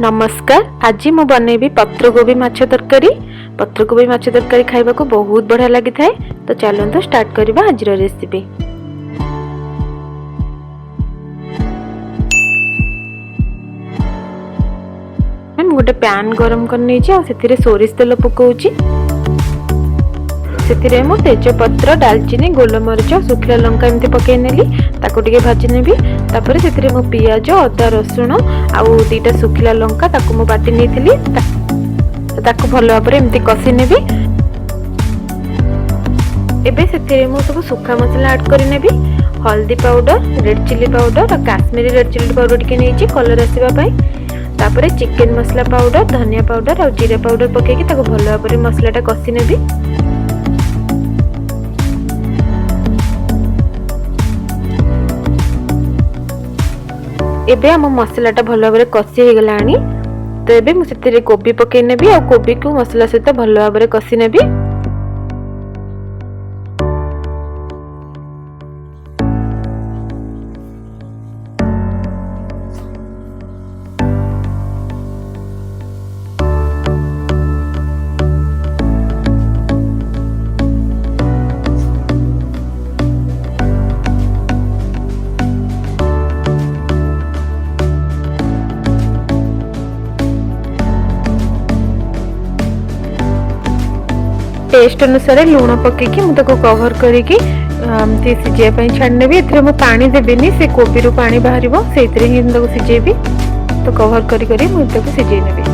नमस्कार। आज मु बनैबी पत्रकोबी माछ तरकारी। पत्रकोबी माछ तरकारी खाइबा को बहुत बढ़िया लगी थाए। तो चलते स्टार्ट करबा आज रेसिपी। मैं गोटे पैन गरम करनी से सोरिष तेल पकाउची। से मु तेजपत्र दालचीनी गोलमरीच सुखला लंका एमती पकई नेली ताको टिके भाजी नेबी। तापर से मु पियाज अदा रसुण आउ दीटा सुखला लंका ताको मु बाटी नेथिली ताको भल भाबरे एमती कसी नेबी। एबे से मु सब सुखा मसला ऐड करि नेबी। हल्दी पाउडर, रेड चिली पाउडर और काश्मीरी रेड चिली पाउडर टिके नेची कलर आसीबा पई। तापर चिकन मसला पाउडर, धनिया पाउडर और जीरा पाउडर पकेकी ताको भल भाबरे मसलाटा कसी नेबी। एबे हम मसलाटा भल भाबरे कसी हो गलानी। तो एबे मु सेतिरे कोबी पकई नेबी और कोबी को मसला सहित भल भाबरे कसी नेबी। टेस्ट अनुसार लूण पकेकी मुझे कवर करके सिझाई छाड़नेबी। ए पानी देविनी से कोबी रू पानी बाहर से सिझेबी। तो कवर करी मुझे सिझे नेबी।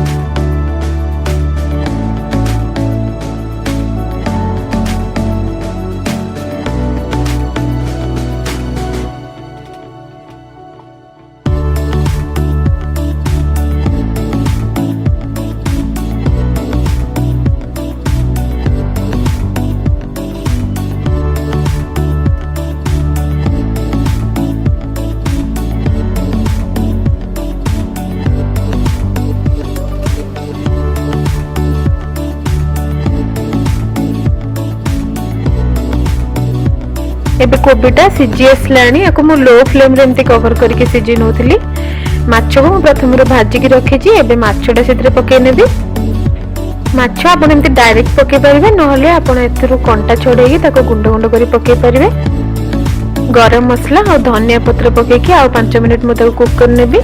एबे कोबीटा सिझी आसलानी। याको मु लो फ्लेम रे एमती कवर करके सिझी नोथली। माछ को मु प्रथम रो भाजी की रखी। एबे माछटा सेतरे पके नेबी। माछ आपण एमती डायरेक्ट पके परिबे नहले आपण एथरो कंटा छोड़ेगी ताको गुंड गुंड करी पके परिबे। गरम मसला और धनिया पत्र पकेकी आ 5 मिनिट मु ताको कुक कर नेबी।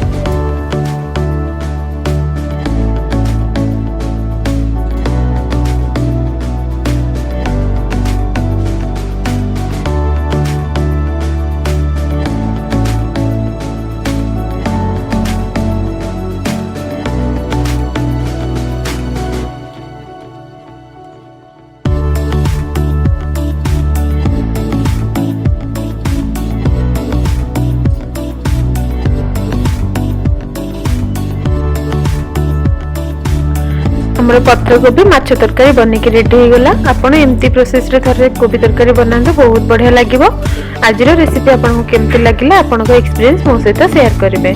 हमर पत्रकोबी माछ तरकारी बने के रेडी हो गला। आपण एमती प्रोसेस रे थरे कोबी तरकारी बनांदो बहुत बढ़िया लागिवो। आज रो रेसिपी आपन को केमती लागिला आपन को एक्सपीरियंस मो सहित शेयर करिवे।